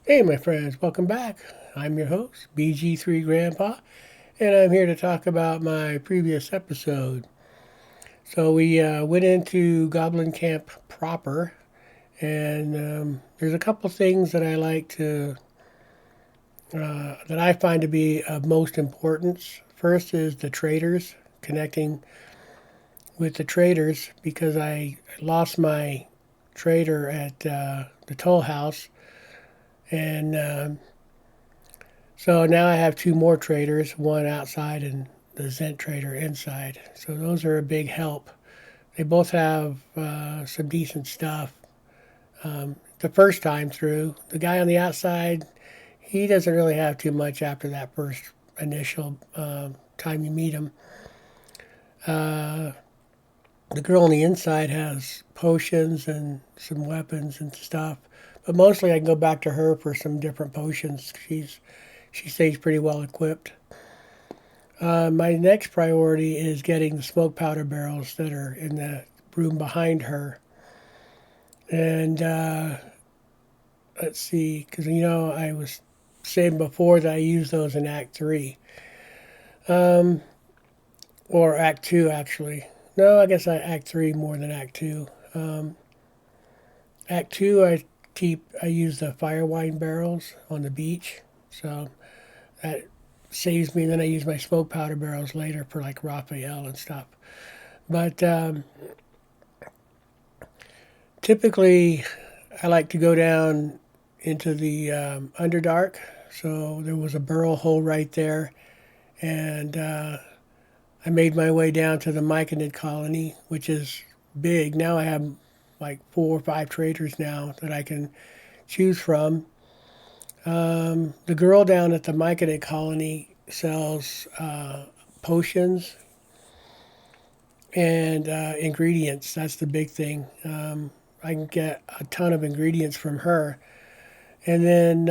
Hey, my friends, welcome back. I'm your host, BG3 Grandpa, and I'm here to talk about my previous episode. So, we went into Goblin Camp proper, and there's a couple things that that I find to be of most importance. First is the traders, connecting with the traders, because I lost my trader at the toll house, and so now I have two more traders, one outside and the Zent trader inside. So those are a big help. They both have some decent stuff. The first time through, the guy on the outside, he doesn't really have too much after that first initial time you meet him. Uh, the girl on the inside has potions and some weapons and stuff, but mostly I can go back to her for some different potions. She stays pretty well equipped. My next priority is getting the smoke powder barrels that are in the room behind her. And let's see, because I was saying before that I use those in Act 3. Um, or Act 2, actually. No, I guess Act 3 more than Act 2. Act 2, I use the fire wine barrels on the beach. So that saves me. Then I use my smoke powder barrels later for like Raphael and stuff. But typically, I like to go down into the Underdark. So there was a burrow hole right there, and I made my way down to the Myconid colony, which is big. Now I have like 4 or 5 traders now that I can choose from. The girl down at the Myconid colony sells potions and ingredients. That's the big thing. I can get a ton of ingredients from her. And then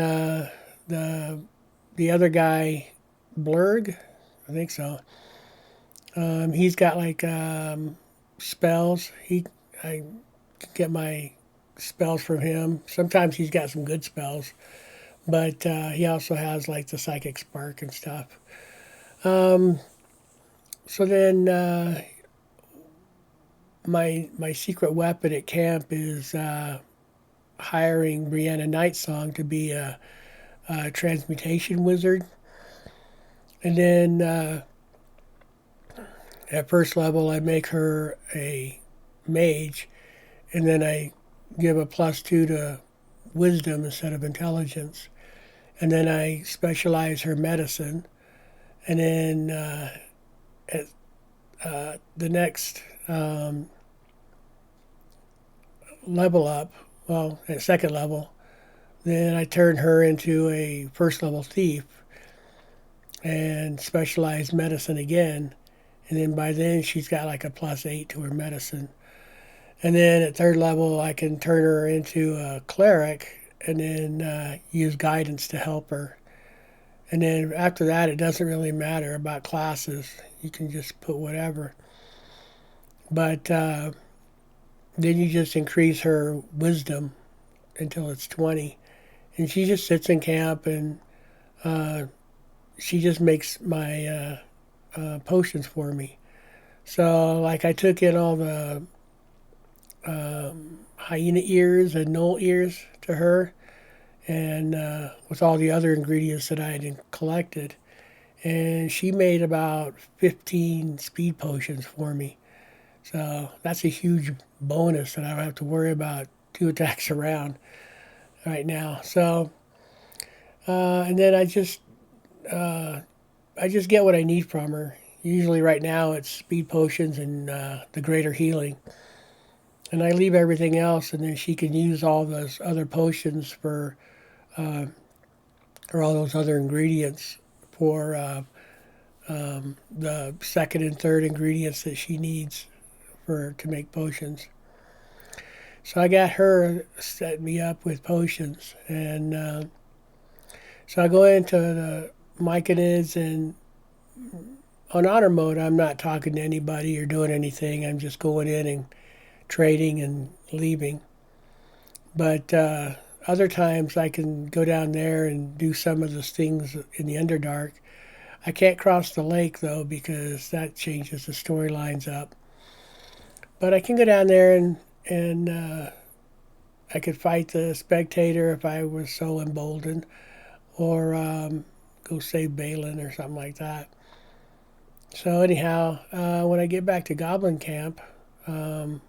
the the other guy, Blurg, I think so. He's got like spells. I get my spells from him. Sometimes he's got some good spells, but he also has like the psychic spark and stuff. Um, so then my secret weapon at camp is hiring Brianna Nightsong to be a transmutation wizard. And then at first level, I make her a mage, and then I give a +2 to wisdom instead of intelligence. And then I specialize her medicine. And then at the next level up, well, at second level, then I turn her into a first level thief and specialize medicine again. And then by then she's got like a +8 to her medicine. And then at third level, I can turn her into a cleric and then use guidance to help her. And then after that, it doesn't really matter about classes. You can just put whatever. But then you just increase her wisdom until it's 20. And she just sits in camp and uh, she just makes my potions for me. So, like, I took in all the hyena ears and knoll ears to her, and with all the other ingredients that I had collected. And she made about 15 speed potions for me. So that's a huge bonus that I don't have to worry about 2 attacks around right now. So, and then I just get what I need from her. Usually, right now, it's speed potions and the greater healing. And I leave everything else, and then she can use all those other potions uh, or all those other ingredients for the second and third ingredients that she needs for to make potions. So I got her set me up with potions, and so I go into the Myconids, and on honor mode, I'm not talking to anybody or doing anything. I'm just going in and trading and leaving. But other times I can go down there and do some of those things in the Underdark. I can't cross the lake though because that changes the storylines up. But I can go down there and I could fight the spectator if I was so emboldened, or go save Balin or something like that. So anyhow, when I get back to Goblin Camp, um,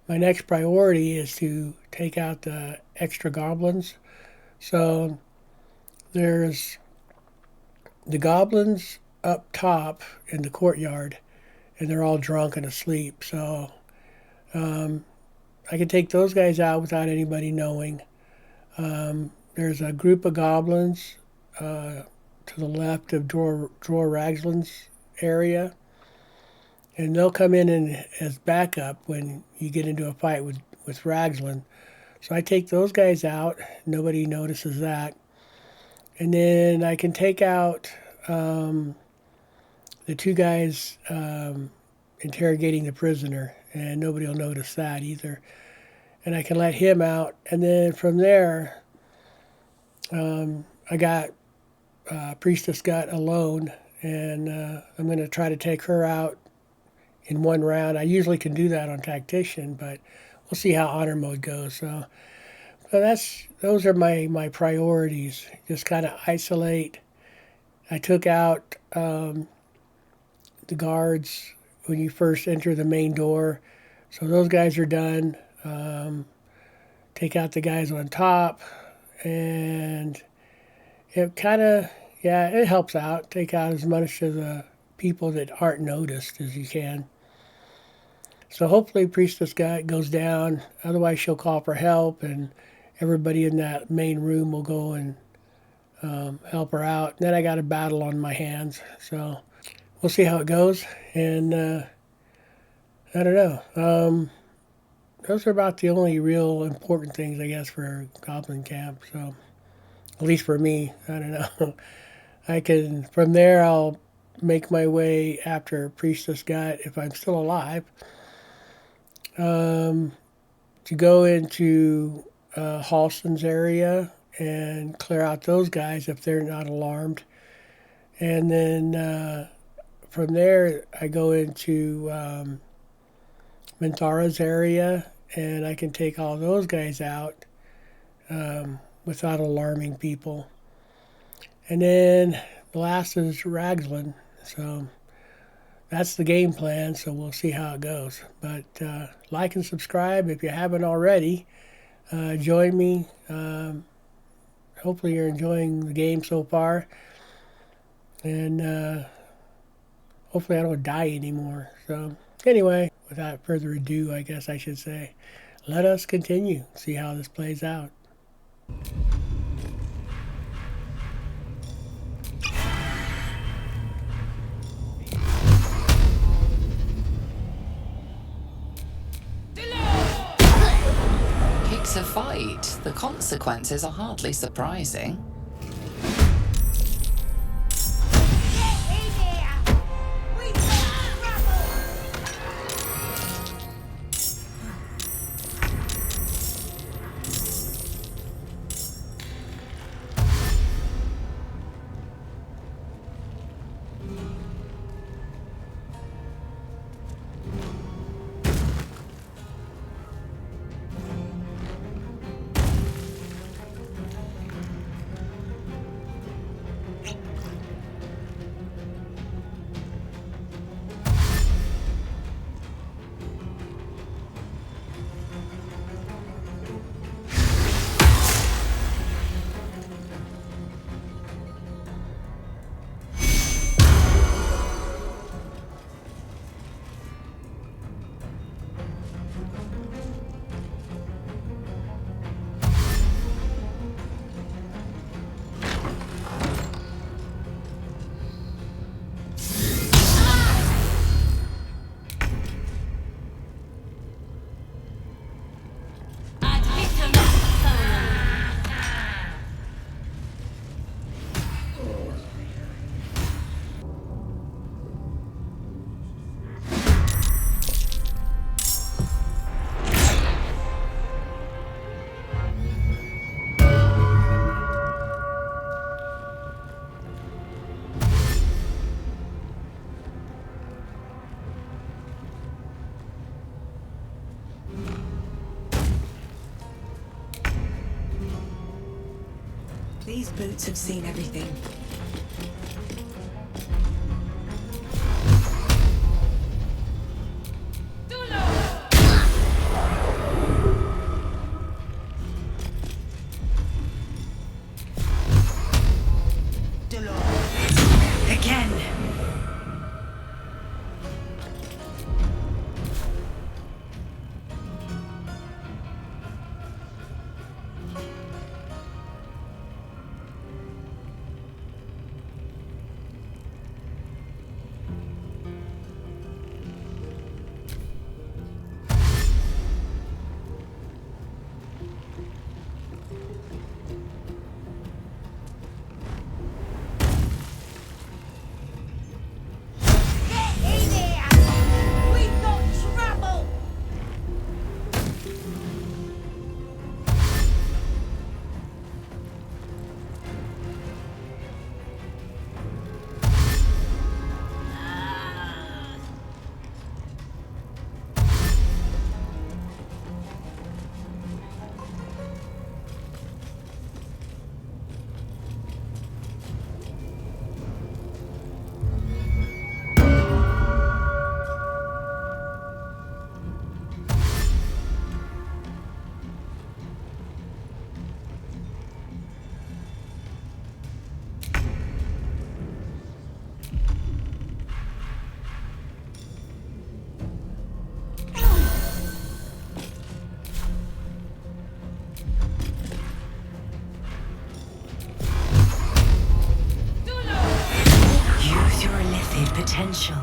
my next priority is to take out the extra goblins. So there's the goblins up top in the courtyard, and they're all drunk and asleep. So um, I can take those guys out without anybody knowing. There's a group of goblins to the left of Dror Ragslin's area, and they'll come in and, as backup when you get into a fight with Ragslin. So I take those guys out. Nobody notices that. And then I can take out the two guys interrogating the prisoner, and nobody will notice that either. And I can let him out. And then from there, I got Priestess Gut alone, and I'm going to try to take her out in one round. I usually can do that on Tactician, but we'll see how Honor Mode goes. So those are my priorities. Just kind of isolate. I took out the guards when you first enter the main door, so those guys are done. Take out the guys on top, and it kind of, yeah, it helps out. Take out as much of the people that aren't noticed as you can. So hopefully Priestess Gut goes down. Otherwise she'll call for help, and everybody in that main room will go and help her out. And then I got a battle on my hands. So we'll see how it goes. And I don't know. Those are about the only real important things, I guess, for Goblin Camp. So at least for me, I don't know. From there, I'll make my way after Priestess Gut, if I'm still alive, to go into Halston's area and clear out those guys if they're not alarmed. And then from there, I go into Minthara's area, and I can take all those guys out without alarming people. And then the last is Ragslin. So that's the game plan, so we'll see how it goes. But like and subscribe if you haven't already. Join me. Hopefully you're enjoying the game so far. And hopefully I don't die anymore. So anyway, without further ado, I guess I should say, let us continue, see how this plays out. It's a fight. The consequences are hardly surprising. These boots have seen everything. Again. Use your lithic potential.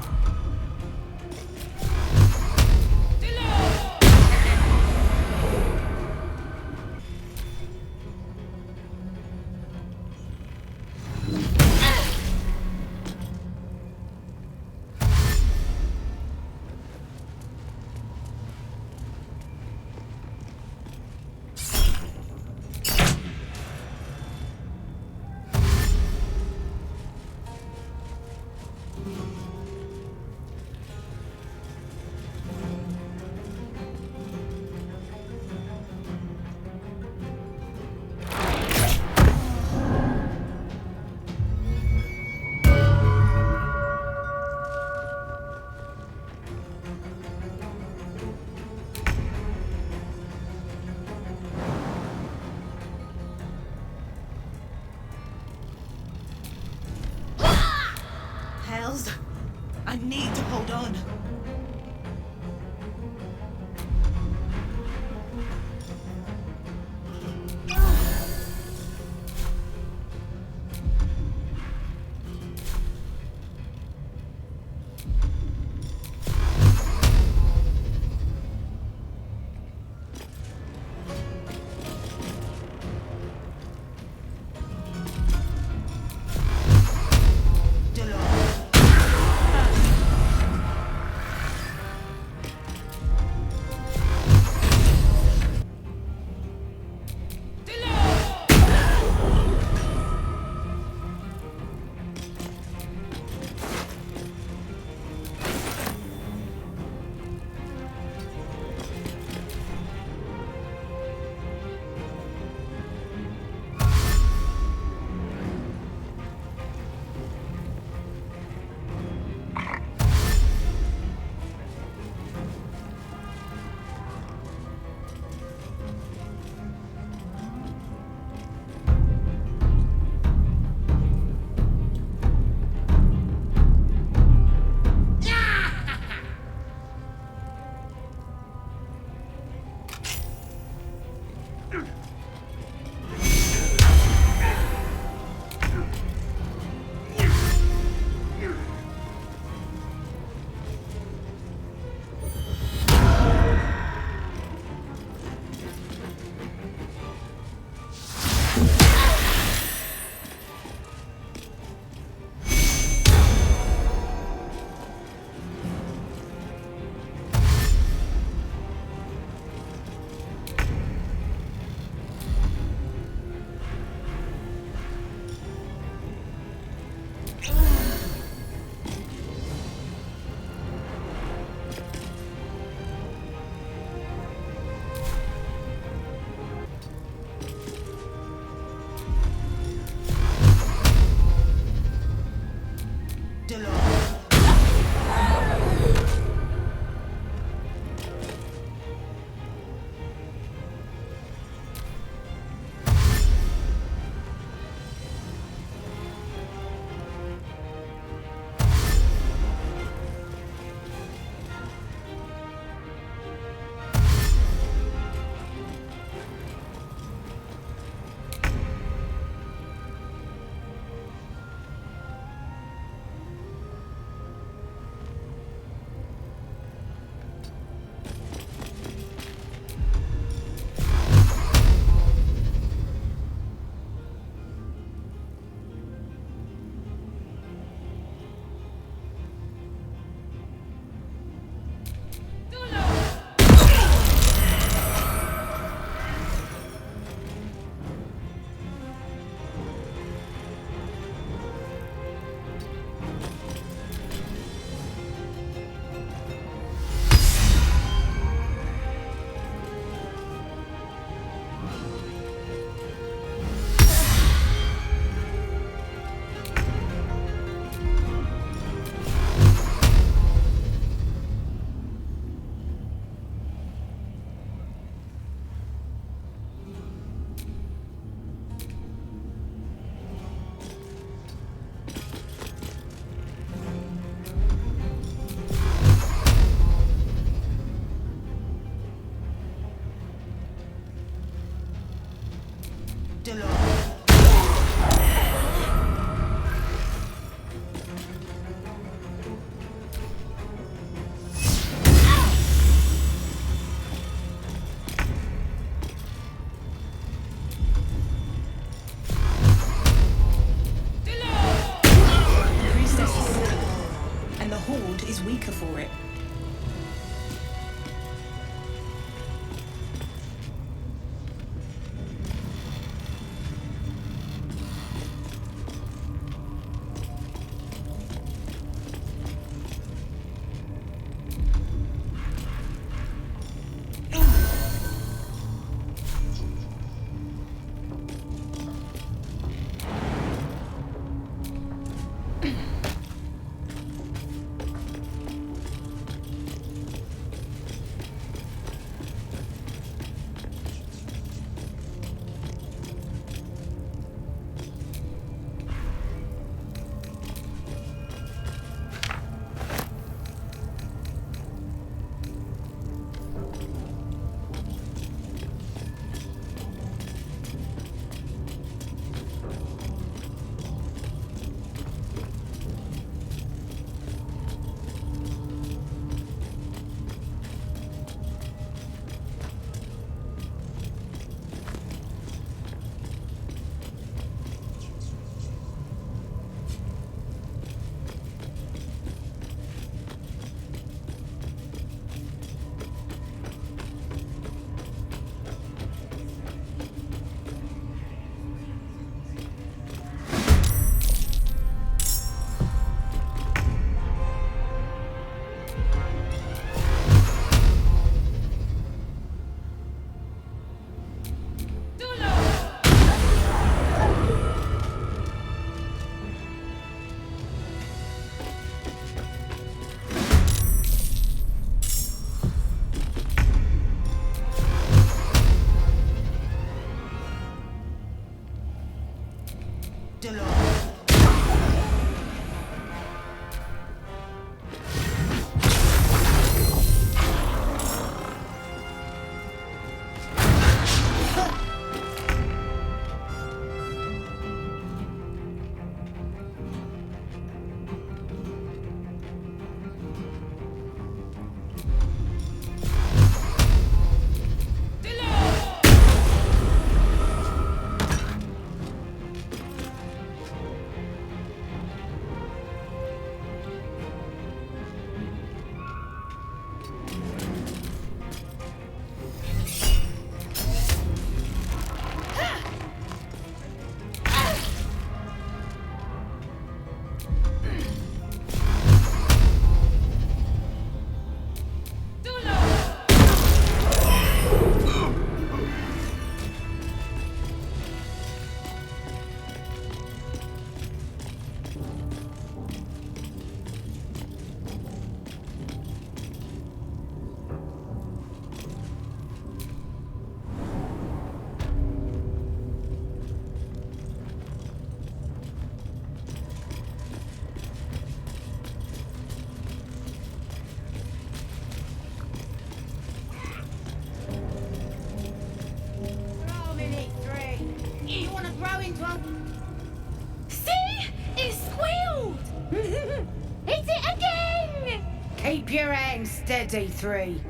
See? It squealed! Hit it again! Keep your hands steady, 3.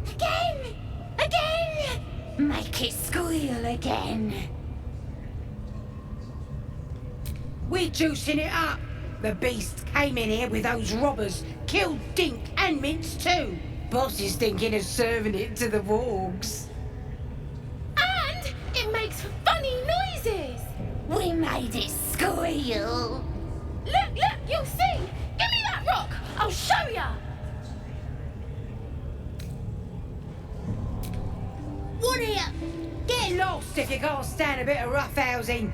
Again! Again! Make it squeal again. We're juicing it up. The beast came in here with those robbers, killed Dink and Mince too. Boss is thinking of serving it to the wargs. And it makes funny noises. We made it squeal. Look, you'll see. Give me that rock. I'll show ya. What are you? Get lost if you can't stand a bit of roughhousing.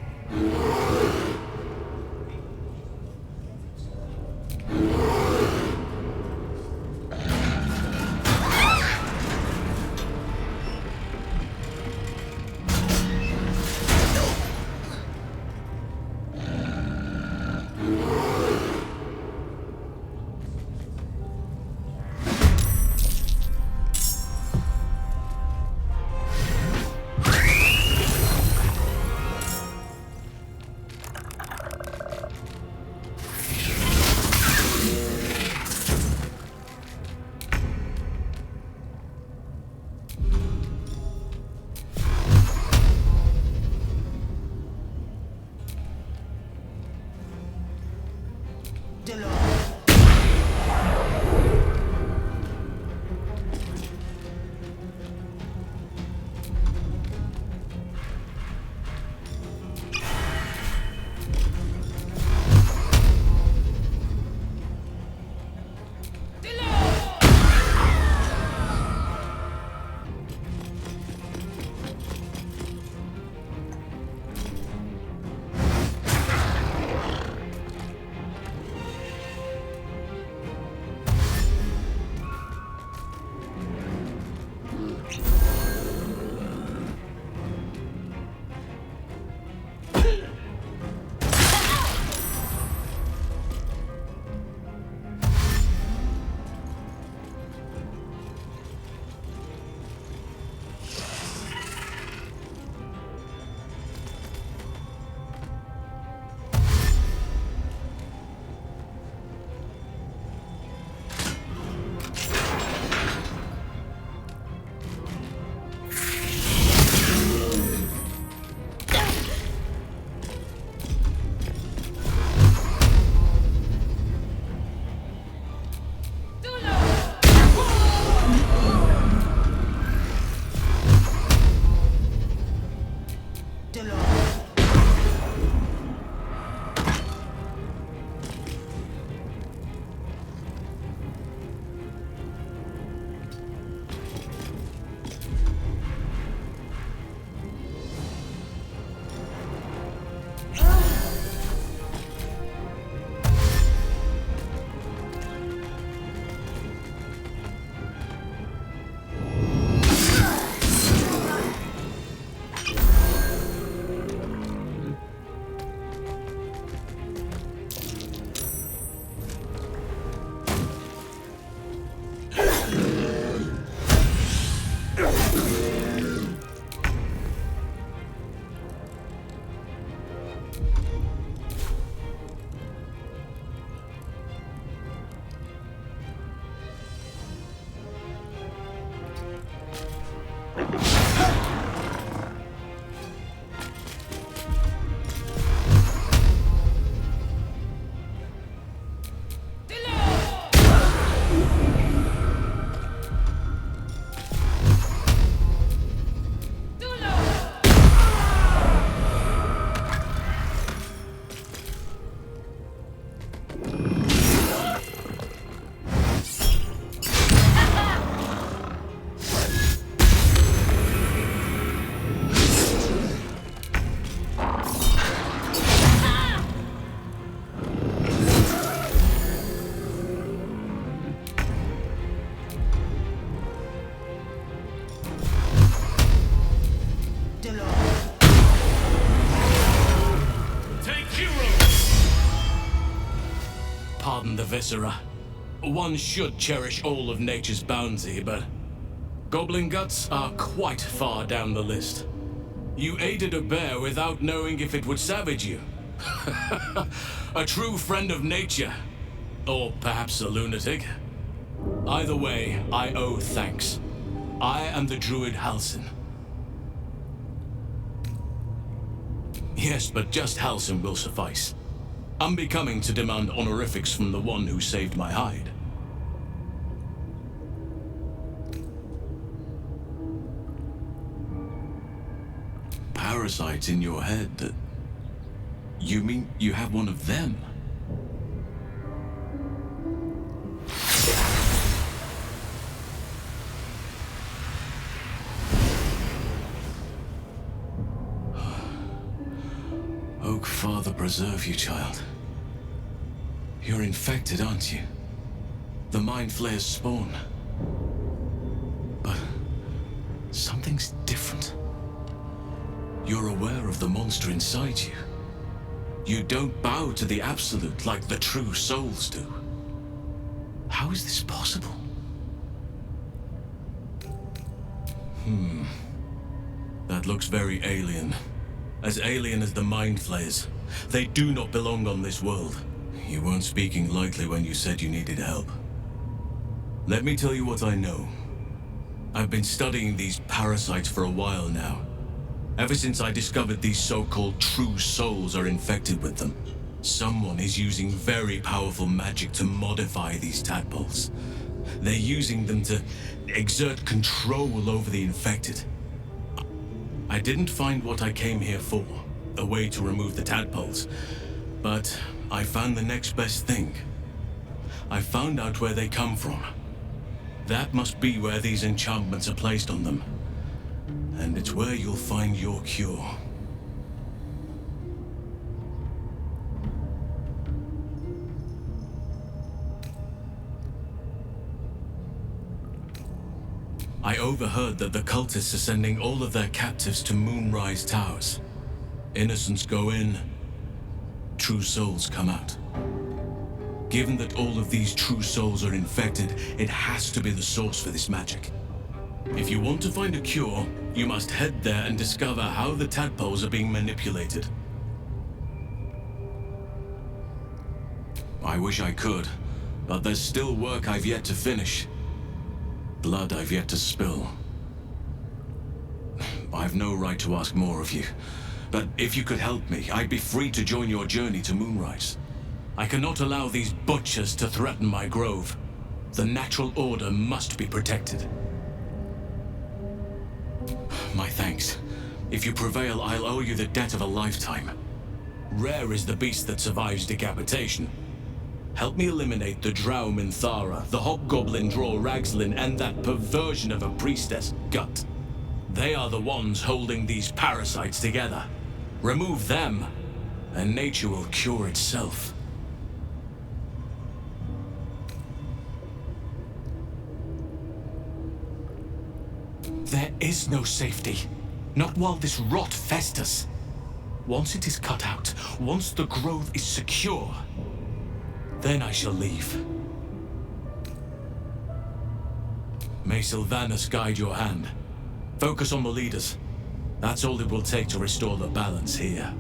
Pardon the viscera. One should cherish all of nature's bounty, but goblin guts are quite far down the list. You aided a bear without knowing if it would savage you. A true friend of nature. Or perhaps a lunatic. Either way, I owe thanks. I am the druid Halsin. Yes, but just Halsin will suffice. Unbecoming to demand honorifics from the one who saved my hide. Parasites in your head that... You mean you have one of them? Oak Father preserve you, child. You're infected, aren't you? The Mind Flayer's spawn. But something's different. You're aware of the monster inside you. You don't bow to the Absolute like the true souls do. How is this possible? That looks very alien. As alien as the Mind Flayers. They do not belong on this world. You weren't speaking lightly when you said you needed help. Let me tell you what I know. I've been studying these parasites for a while now. Ever since I discovered these so-called true souls are infected with them. Someone is using very powerful magic to modify these tadpoles. They're using them to exert control over the infected. I didn't find what I came here for, a way to remove the tadpoles, but I found the next best thing. I found out where they come from. That must be where these enchantments are placed on them. And it's where you'll find your cure. I overheard that the cultists are sending all of their captives to Moonrise Towers. Innocents go in, true souls come out. Given that all of these true souls are infected, it has to be the source for this magic. If you want to find a cure, you must head there and discover how the tadpoles are being manipulated. I wish I could, but there's still work I've yet to finish. Blood I've yet to spill. I've no right to ask more of you, but if you could help me, I'd be free to join your journey to Moonrise. I cannot allow these butchers to threaten my grove. The natural order must be protected. My thanks. If you prevail, I'll owe you the debt of a lifetime. Rare is the beast that survives decapitation. Help me eliminate the Drow Minthara, the Hobgoblin Draw Ragslin, and that perversion of a priestess, Gut. They are the ones holding these parasites together. Remove them, and nature will cure itself. There is no safety. Not while this rot festers. Once it is cut out, once the growth is secure, then I shall leave. May Sylvanus guide your hand. Focus on the leaders. That's all it will take to restore the balance here.